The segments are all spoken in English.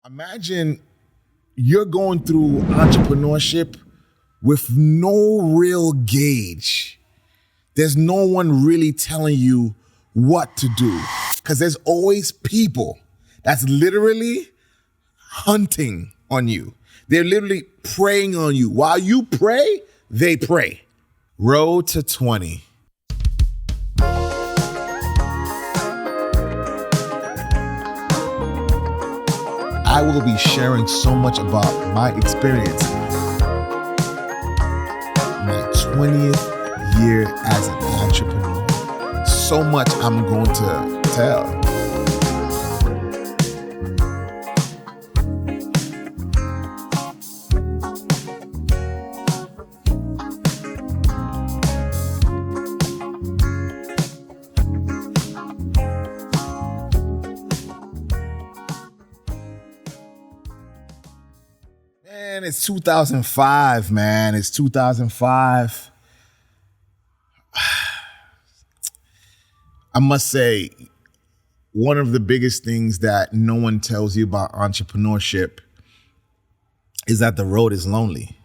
Imagine you're going through entrepreneurship with no real gauge. There's no one really telling you what to do because there's always people that's literally hunting on you. They're literally preying on you. While you pray, they pray. Road to 20. I will be sharing so much about my experience. My 20th year as an entrepreneur. So much I'm going to tell. Man, it's 2005, man. It's 2005. I must say, one of the biggest things that no one tells you about entrepreneurship is that the road is lonely.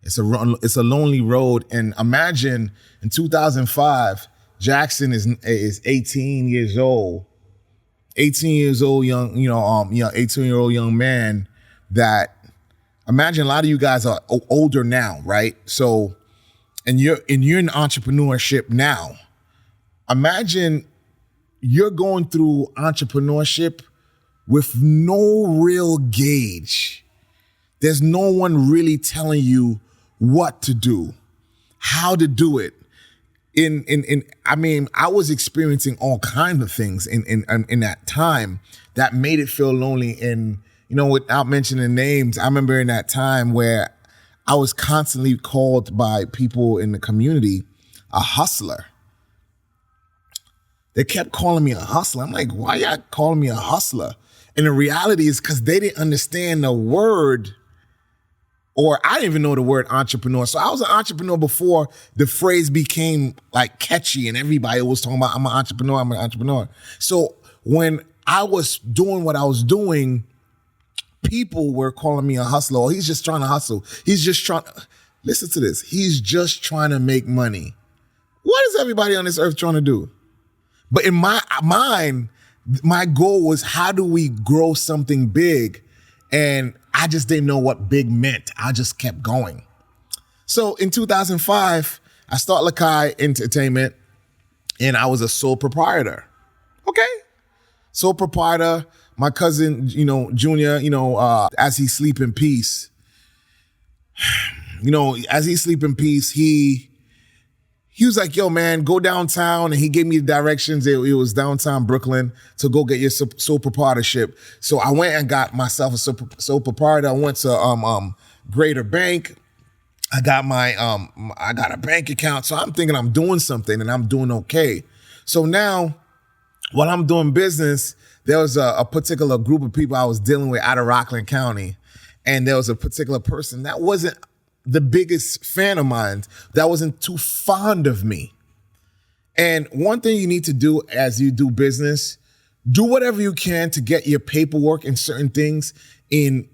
It's a lonely road. And imagine in 2005, Jackson is 18 years old. 18 years old, 18-year-old young man that. Imagine a lot of you guys are older now, right? So, and you're in entrepreneurship now. Imagine you're going through entrepreneurship with no real gauge. There's no one really telling you what to do, how to do it. I was experiencing all kinds of things in that time that made it feel lonely. And without mentioning names, I remember in that time where I was constantly called by people in the community a hustler. They kept calling me a hustler. I'm like, why y'all calling me a hustler? And the reality is because they didn't understand the word, or I didn't even know the word entrepreneur. So I was an entrepreneur before the phrase became like catchy and everybody was talking about, I'm an entrepreneur. So when I was doing what I was doing, people were calling me a hustler. Or he's just trying to hustle. Listen to this. He's just trying to make money. What is everybody on this earth trying to do? But in my mind, my goal was, how do we grow something big? And I just didn't know what big meant. I just kept going. So in 2005, I started Lakai Entertainment, and I was a sole proprietor. Okay. Sole proprietor. My cousin, Junior, as he sleep in peace, he was like, yo, man, go downtown. And he gave me the directions. It was downtown Brooklyn to go get your sole proprietorship. So I went and got myself a sole proprietor. I went to Greater Bank. I got I got a bank account. So I'm thinking I'm doing something and I'm doing okay. So now while I'm doing business, there was a particular group of people I was dealing with out of Rockland County. And there was a particular person that wasn't the biggest fan of mine, that wasn't too fond of me. And one thing you need to do as you do business, do whatever you can to get your paperwork and certain things in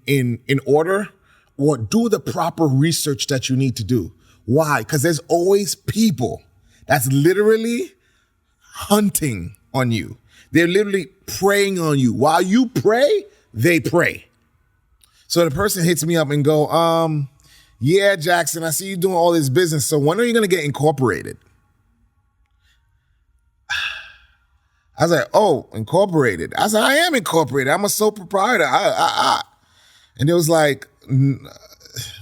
order, or do the proper research that you need to do. Why? Because there's always people that's literally hunting on you. They're literally preying on you. While you pray, they pray. So the person hits me up and go, yeah, Jackson, I see you doing all this business. So when are you going to get incorporated? I was like, oh, incorporated. I said, I am incorporated. I'm a sole proprietor. And it was like,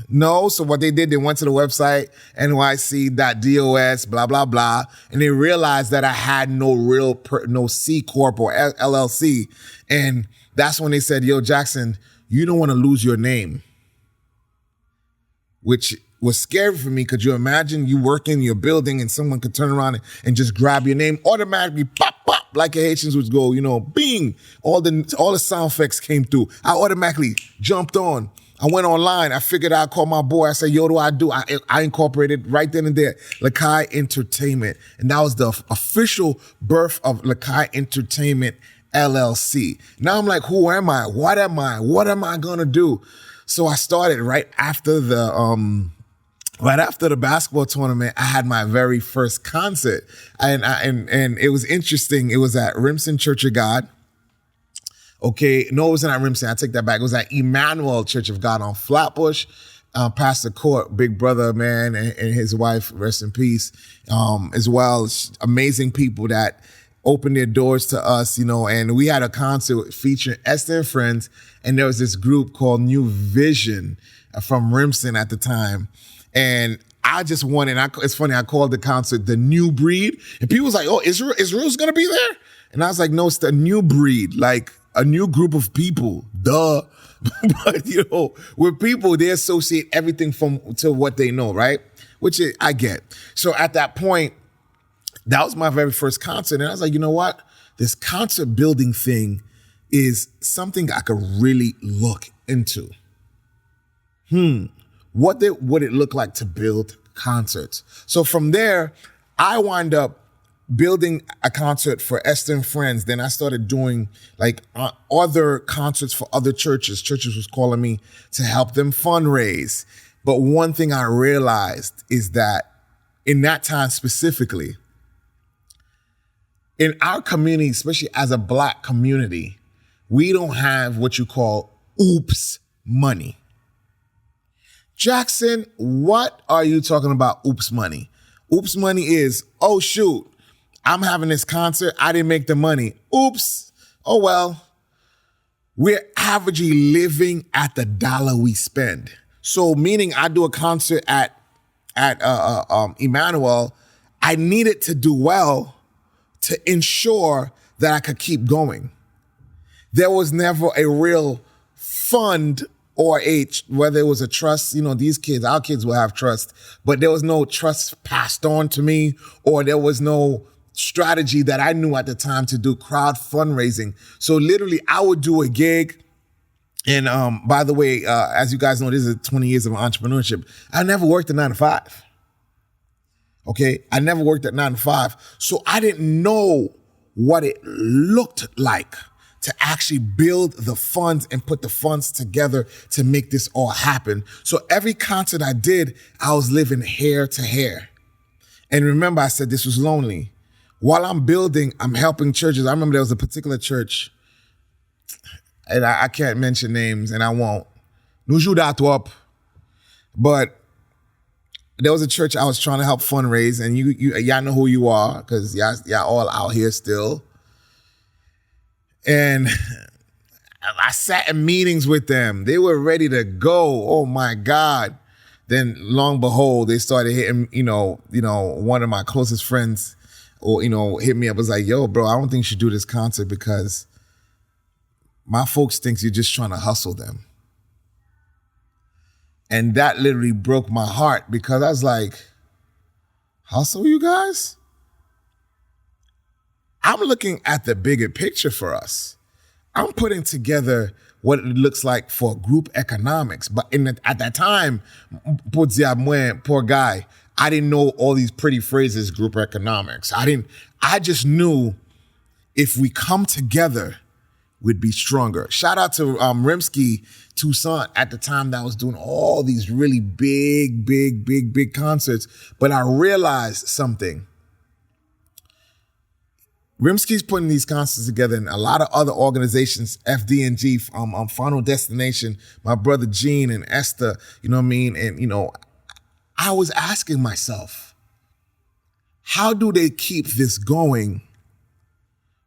no. So what they did, they went to the website, nyc.dos, blah, blah, blah. And they realized that I had no C Corp or LLC. And that's when they said, yo, Jackson, you don't want to lose your name. Which was scary for me, because you imagine you work in your building and someone could turn around and just grab your name, automatically pop, pop, like the Haitians would go, bing. All the sound effects came through. I automatically jumped on. I went online. I figured I'd call my boy. I said, yo, what do I do? I incorporated right then and there Lakai Entertainment. And that was the official birth of Lakai Entertainment LLC. Now I'm like, who am I? What am I? What am I gonna do? So I started right after the basketball tournament. I had my very first concert, and it was interesting. It was at Remsen Church of God. Okay, no, it wasn't at Remsen. I take that back. It was at Emmanuel Church of God on Flatbush. Pastor Court, big brother, man, and his wife, rest in peace, as well. Amazing people that opened their doors to us, and we had a concert featuring Esther and Friends, and there was this group called New Vision from Remsen at the time. And I just wanted, it's funny, I called the concert The New Breed, and people was like, oh, Israel's gonna be there? And I was like, no, it's the new breed, like a new group of people, duh. But, with people, they associate everything to what they know, right? Which I get. So at that point, that was my very first concert. And I was like, you know what? This concert building thing is something I could really look into. What would it look like to build concerts? So from there, I wound up building a concert for Esther and Friends. Then I started doing other concerts for other churches. Churches was calling me to help them fundraise. But one thing I realized is that in that time specifically, in our community, especially as a Black community, we don't have what you call oops money. Jackson, what are you talking about oops money? Oops money is, oh shoot, I'm having this concert, I didn't make the money. Oops. Oh well. We're averagely living at the dollar we spend. So meaning I do a concert at Emmanuel, I needed to do well to ensure that I could keep going. There was never a real fund or whether it was a trust, our kids will have trust, but there was no trust passed on to me, or there was no strategy that I knew at the time to do crowd fundraising. So literally I would do a gig. And by the way, as you guys know, this is 20 years of entrepreneurship. I never worked a 9 to 5. Okay. I never worked at 9 to 5. So I didn't know what it looked like to actually build the funds and put the funds together to make this all happen. So every concert I did, I was living hair to hair. And remember, I said this was lonely. While I'm building, I'm helping churches. I remember there was a particular church, and I can't mention names, and I won't. But there was a church I was trying to help fundraise, and y'all know who you are, because y'all all out here still. And I sat in meetings with them. They were ready to go. Oh my God. Then long behold, they started hitting, one of my closest friends hit me up, was like, yo, bro, I don't think you should do this concert because my folks thinks you're just trying to hustle them. And that literally broke my heart, because I was like, hustle you guys? I'm looking at the bigger picture for us. I'm putting together what it looks like for group economics. But at that time, poor guy, I didn't know all these pretty phrases, group economics. I just knew if we come together, we'd be stronger. Shout out to Rimsky Toussaint at the time that was doing all these really big concerts. But I realized something. Rimsky's putting these concerts together, and a lot of other organizations, FD&G, Final Destination, my brother Gene and Esther, you know what I mean? And, I was asking myself, how do they keep this going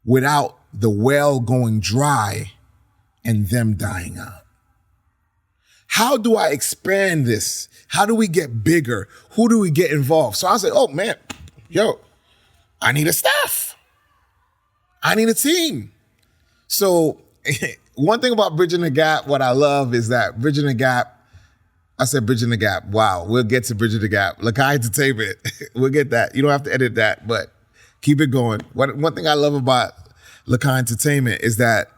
without the well going dry and them dying out? How do I expand this? How do we get bigger? Who do we get involved? So I was like, oh man, I need a staff. I need a team. So one thing about Bridging the Gap, what I love is that Bridging the Gap, I said Bridging the Gap. Wow, we'll get to Bridging the Gap. Lakai Entertainment, we'll get that. You don't have to edit that, but keep it going. One thing I love about Lakai Entertainment is that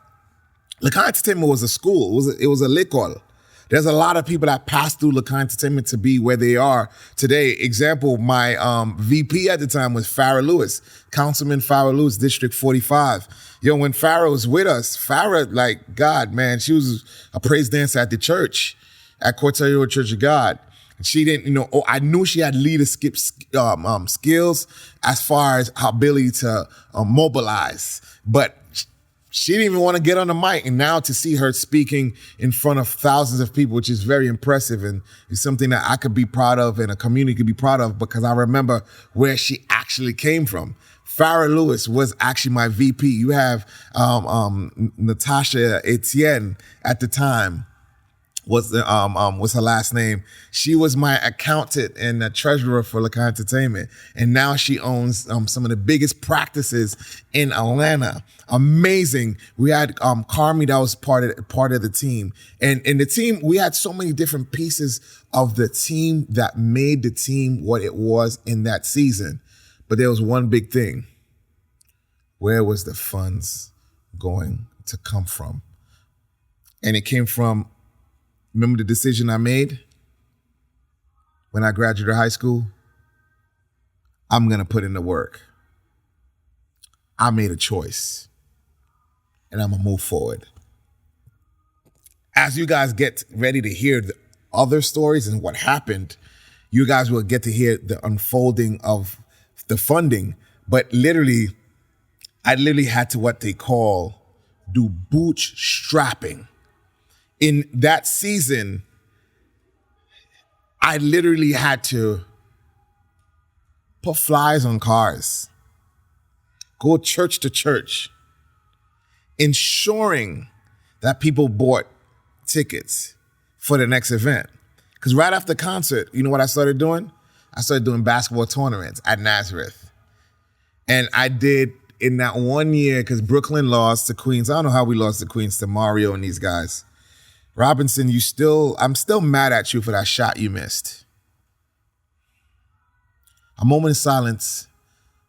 Lakai Entertainment was a school. It was a l'école. There's a lot of people that passed through Lakai Entertainment to be where they are today. Example, my VP at the time was Farrah Lewis, Councilman Farrah Lewis, District 45. Yo, when Farrah was with us, Farrah, like, God, man, she was a praise dancer at the church, at Cortello Church of God. And she didn't, I knew she had leadership skills as far as her ability to mobilize, but she didn't even want to get on the mic. And now to see her speaking in front of thousands of people, which is very impressive and is something that I could be proud of and a community could be proud of, because I remember where she actually came from. Farrah Lewis was actually my VP. You have Natasha Etienne at the time. What's her last name? She was my accountant and treasurer for Lacan Entertainment, and now she owns some of the biggest practices in Atlanta. Amazing. We had Carmi that was part of the team, and in the team we had so many different pieces of the team that made the team what it was in that season. But there was one big thing: where was the funds going to come from? And it came from. Remember the decision I made when I graduated high school? I'm going to put in the work. I made a choice, and I'm going to move forward. As you guys get ready to hear the other stories and what happened, you guys will get to hear the unfolding of the funding. But I literally had to what they call do bootstrapping. In that season, I literally had to put flyers on cars, go church to church, ensuring that people bought tickets for the next event. Because right after the concert, you know what I started doing? I started doing basketball tournaments at Nazareth. And I did in that 1 year, because Brooklyn lost to Queens. I don't know how we lost to Queens, to Mario and these guys. Robinson, I'm still mad at you for that shot you missed. A moment of silence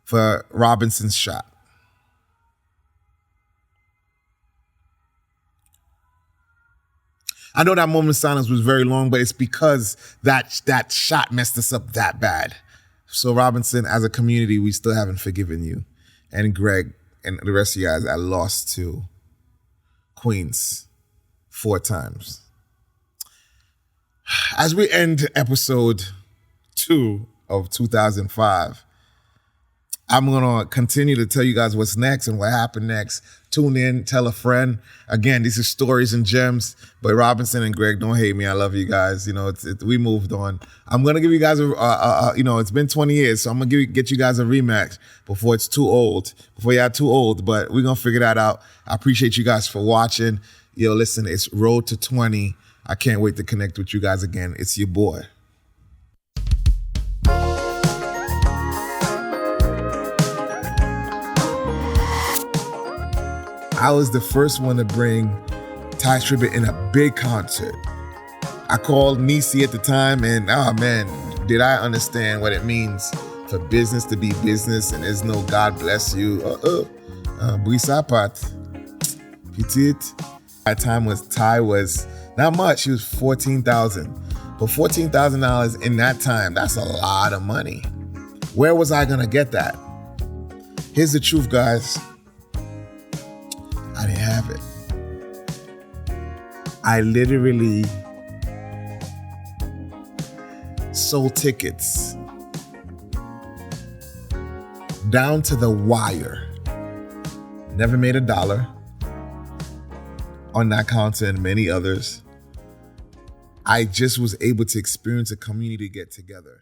for Robinson's shot. I know that moment of silence was very long, but it's because that shot messed us up that bad. So Robinson, as a community, we still haven't forgiven you. And Greg and the rest of you guys, I lost to Queens 4 times. As we end episode 2 of 2005, I'm going to continue to tell you guys what's next and what happened next. Tune in, tell a friend. Again, these are stories and gems, but Robinson and Greg, don't hate me. I love you guys. We moved on. I'm going to give you guys it's been 20 years, so I'm going to get you guys a rematch before it's too old, before you're too old, but we're going to figure that out. I appreciate you guys for watching. Yo, listen, it's Road to 20. I can't wait to connect with you guys again. It's your boy. I was the first one to bring Ty Tribbett in a big concert. I called Nisi at the time, and did I understand what it means for business to be business, and there's no God bless you. Brisapat. Petit. That time Ty was not much. He was $14,000. But $14,000 in that time, that's a lot of money. Where was I going to get that? Here's the truth, guys. I didn't have it. I literally sold tickets down to the wire. Never made $1 on that concert and many others. I just was able to experience a community get together.